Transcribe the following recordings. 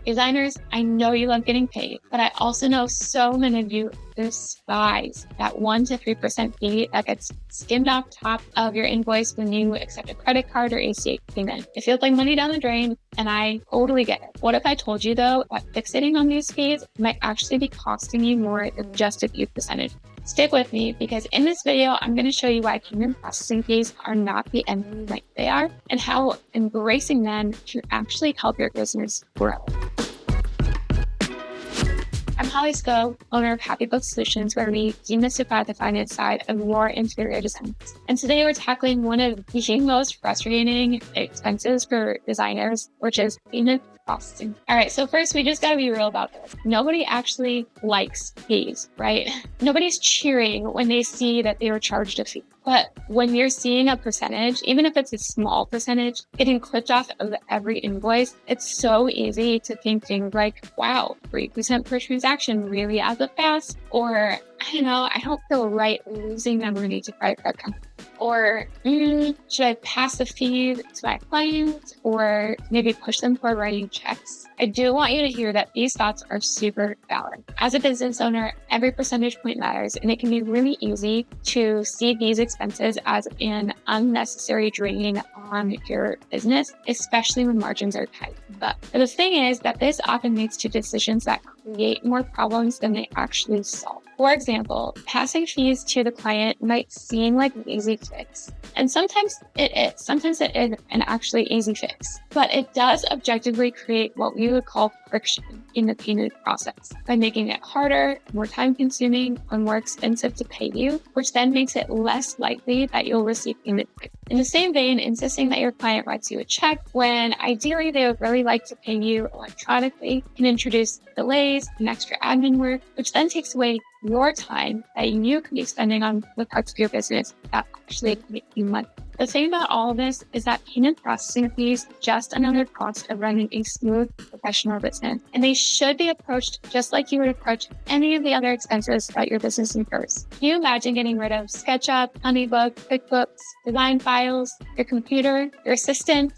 Designers, I know you love getting paid, but I also know so many of you despise that 1% to 3% fee that gets skimmed off top of your invoice when you accept a credit card or ACH payment. It feels like money down the drain, and I totally get it. What if I told you, though, that fixating on these fees might actually be costing you more than just a few percentage? Stick with me, because in this video, I'm going to show you why payment processing fees are not the enemy like they are, and how embracing them can actually help your business grow. I'm Holly Sco, owner of Happy Book Solutions, where we demystify the finance side of your interior designs. And today we're tackling one of the most frustrating expenses for designers, which is payment processing. All right, so first we just gotta be real about this. Nobody actually likes fees, right? Nobody's cheering when they see that they were charged a fee. But when you're seeing a percentage, even if it's a small percentage, getting clipped off of every invoice, it's so easy to think things like, wow, 3% per transaction really adds up fast. Or, I don't know, I don't feel right losing that money to credit card company. Or should I pass the fee to my client, or maybe push them toward writing checks? I do want you to hear that these thoughts are super valid. As a business owner, every percentage point matters, and it can be really easy to see these expenses as an unnecessary drain on your business, especially when margins are tight. But the thing is that this often leads to decisions that create more problems than they actually solve. For example, passing fees to the client might seem like an easy fix. And sometimes it is an actually easy fix. But it does objectively create what we would call friction in the payment process by making it harder, more time-consuming, or more expensive to pay you, which then makes it less likely that you'll receive payment quickly. In the same vein, insisting that your client writes you a check when ideally they would really like to pay you electronically can introduce delays and extra admin work, which then takes away your time that you could be spending on the parts of your business that actually make you money. The thing about all of this is that payment processing fees are just another cost of running a smooth professional business, and they should be approached just like you would approach any of the other expenses that your business incurs. Can you imagine getting rid of SketchUp, HoneyBook, QuickBooks, design files, your computer, your assistant,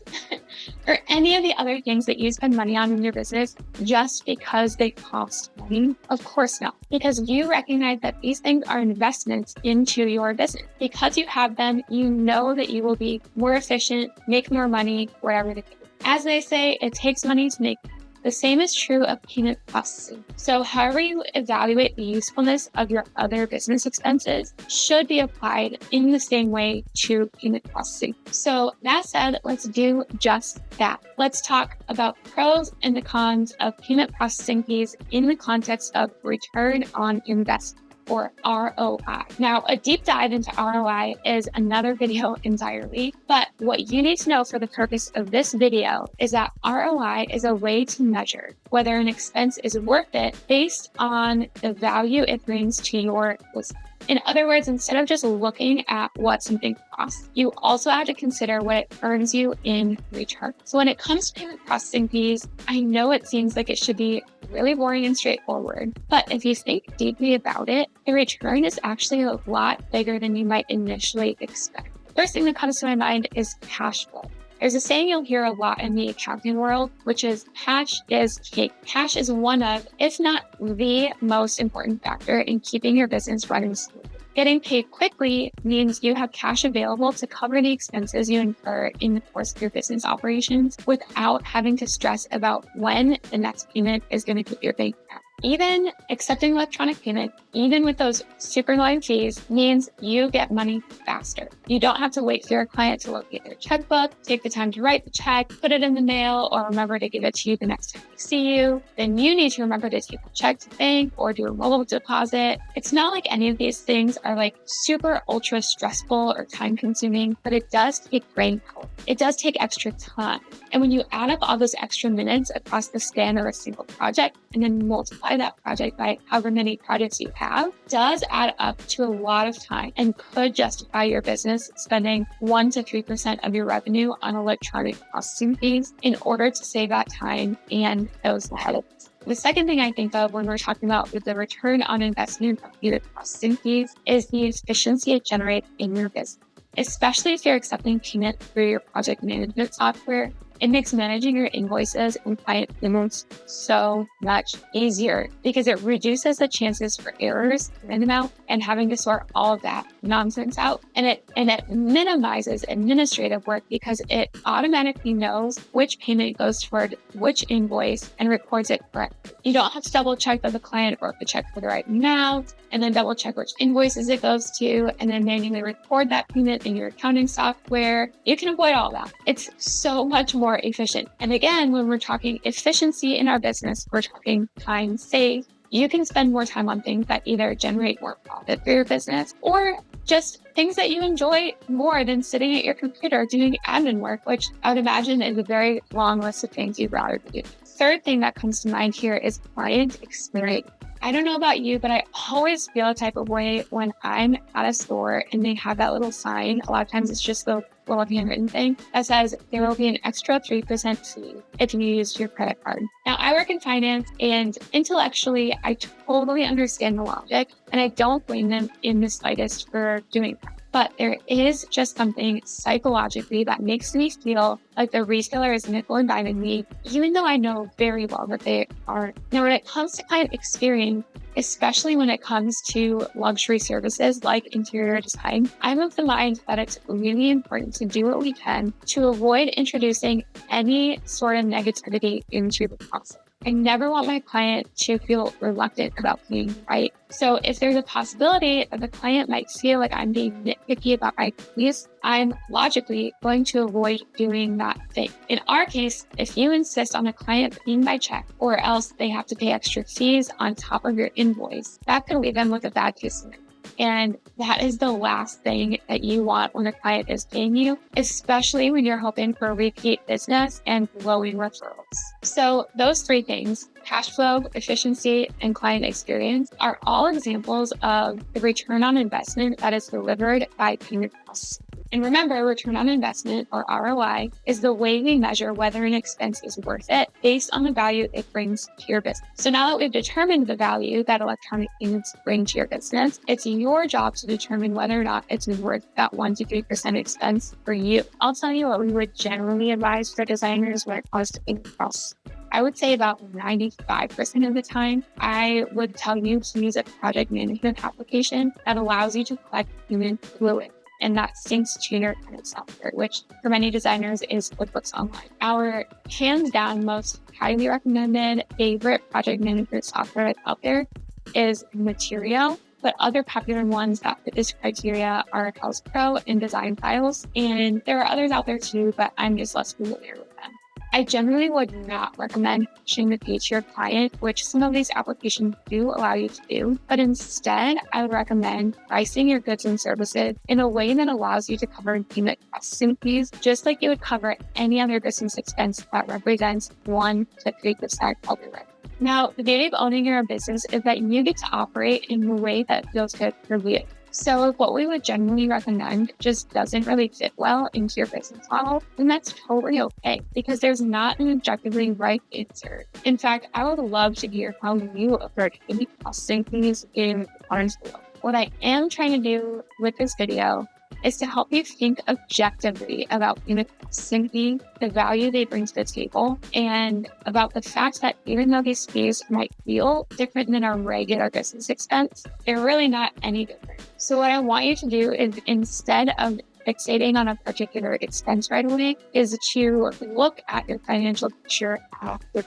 or any of the other things that you spend money on in your business just because they cost money? Of course not, because you recognize that these things are investments into your business. Because you have them, you know that you will be more efficient, make more money, whatever the case. As they say, it takes money to make. The same is true of payment processing. So however you evaluate the usefulness of your other business expenses should be applied in the same way to payment processing. So that said, let's do just that. Let's talk about pros and the cons of payment processing fees in the context of return on investment, or ROI. Now, a deep dive into ROI is another video entirely, but what you need to know for the purpose of this video is that ROI is a way to measure whether an expense is worth it based on the value it brings to your business. In other words, instead of just looking at what something costs, you also have to consider what it earns you in return. So when it comes to payment processing fees, I know it seems like it should be really boring and straightforward, but if you think deeply about it, the return is actually a lot bigger than you might initially expect. First thing that comes to my mind is cash flow. There's a saying you'll hear a lot in the accounting world, which is cash is king. Cash is one of, if not the most important factor in keeping your business running smoothly. Getting paid quickly means you have cash available to cover the expenses you incur in the course of your business operations without having to stress about when the next payment is going to hit your bank account. Even accepting electronic payment, even with those super annoying fees, means you get money faster. You don't have to wait for your client to locate their checkbook, take the time to write the check, put it in the mail, or remember to give it to you the next time they see you. Then you need to remember to take the check to the bank or do a mobile deposit. It's not like any of these things are like super ultra stressful or time consuming, but it does take brain power. It does take extra time. And when you add up all those extra minutes across the span of a single project and then multiply that project by however many projects you have, does add up to a lot of time and could justify your business spending 1% to 3% of your revenue on electronic processing fees in order to save that time and those headaches. The second thing I think of when we're talking about with the return on investment of payment processing fees is the efficiency it generates in your business. Especially if you're accepting payment through your project management software, It makes managing your invoices and client payments so much easier because it reduces the chances for errors, random out, and having to sort all of that nonsense out. And it minimizes administrative work because it automatically knows which payment goes toward which invoice and records it correctly. You don't have to double check that the client wrote the check for the right amount, and then double check which invoices it goes to, and then manually record that payment in your accounting software. You can avoid all that. It's so much more efficient. And again, when we're talking efficiency in our business, we're talking time saved. You can spend more time on things that either generate more profit for your business or just things that you enjoy more than sitting at your computer doing admin work, which I would imagine is a very long list of things you'd rather do. Third thing that comes to mind here is client experience. I don't know about you, but I always feel a type of way when I'm at a store and they have that little sign. A lot of times it's just the little handwritten thing that says there will be an extra 3% fee if you use your credit card. Now, I work in finance and intellectually, I totally understand the logic and I don't blame them in the slightest for doing that. But there is just something psychologically that makes me feel like the retailer is nickel and diming me, even though I know very well that they aren't. Now, when it comes to client experience, especially when it comes to luxury services like interior design, I'm of the mind that it's really important to do what we can to avoid introducing any sort of negativity into the process. I never want my client to feel reluctant about being right. So if there's a possibility that the client might feel like I'm being nitpicky about my fees, I'm logically going to avoid doing that thing. In our case, if you insist on a client paying by check or else they have to pay extra fees on top of your invoice, that could leave them with a bad taste in their mouth. And that is the last thing that you want when a client is paying you, especially when you're hoping for repeat business and glowing referrals. So those three things, cash flow, efficiency, and client experience, are all examples of the return on investment that is delivered by payment costs. And remember, return on investment, or ROI, is the way we measure whether an expense is worth it based on the value it brings to your business. So now that we've determined the value that electronic payments bring to your business, it's your job to determine whether or not it's worth that 1 to 3% expense for you. I'll tell you what we would generally advise for designers when it comes to payment costs. I would say about 95% of the time, I would tell you to use a project management application that allows you to collect human fluid. And that syncs to your tenant software, which for many designers is QuickBooks Online. Our hands down most highly recommended favorite project management software that's out there is Material, but other popular ones that fit this criteria are House Pro and Design Files. And there are others out there too, but I'm just less familiar with them. I generally would not recommend pushing the fee to your client, which some of these applications do allow you to do, but instead I would recommend pricing your goods and services in a way that allows you to cover payment processing fees, just like you would cover any other business expense that represents 1 to 3% of your revenue. Now, the beauty of owning your own business is that you get to operate in a way that feels good for you. So if what we would generally recommend just doesn't really fit well into your business model, then that's totally okay because there's not an objectively right answer. In fact, I would love to hear how you approach payment processing fees in the comments below. What I am trying to do with this video is to help you think objectively about payment processing fees, the value they bring to the table, and about the fact that even though these fees might feel different than our regular business expense, they're really not any different. So what I want you to do is, instead of fixating on a particular expense right away, is to look at your financial picture after.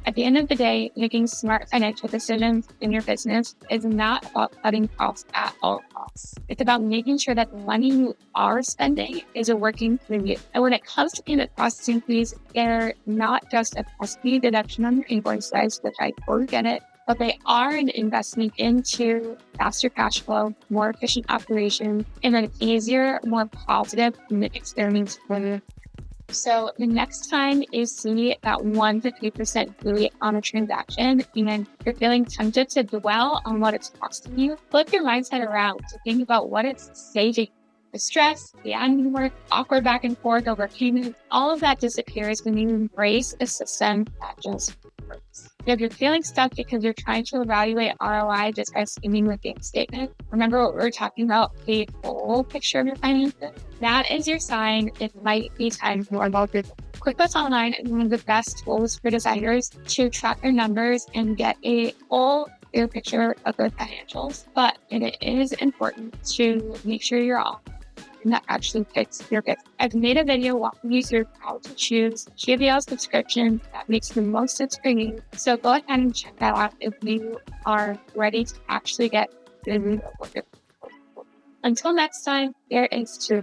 At the end of the day, making smart financial decisions in your business is not about cutting costs at all costs. It's about making sure that the money you are spending is working for you. And when it comes to payment processing fees, they're not just a cost fee deduction on your invoice size, which I totally get it, but they are an investment into faster cash flow, more efficient operations, and an easier, more positive payment experience for you. So the next time you see that 1 to 3% fee on a transaction and you're feeling tempted to dwell on what it's costing you, flip your mindset around to think about what it's saving. The stress, the admin work, awkward back and forth over payments, all of that disappears when you embrace a system that just works. If you're feeling stuck because you're trying to evaluate ROI just by skimming the bank statement, remember what we were talking about, the whole picture of your finances? That is your sign it might be time for a larger. QuickBooks Online is one of the best tools for designers to track their numbers and get a full clear picture of their financials. But it is important to make sure you're all and that actually fits your business. I've made a video walking you through how to choose GBL subscription that makes the most sense for you. So go ahead and check that out if you are ready to actually get the root of what you're looking for. Until next time, here is to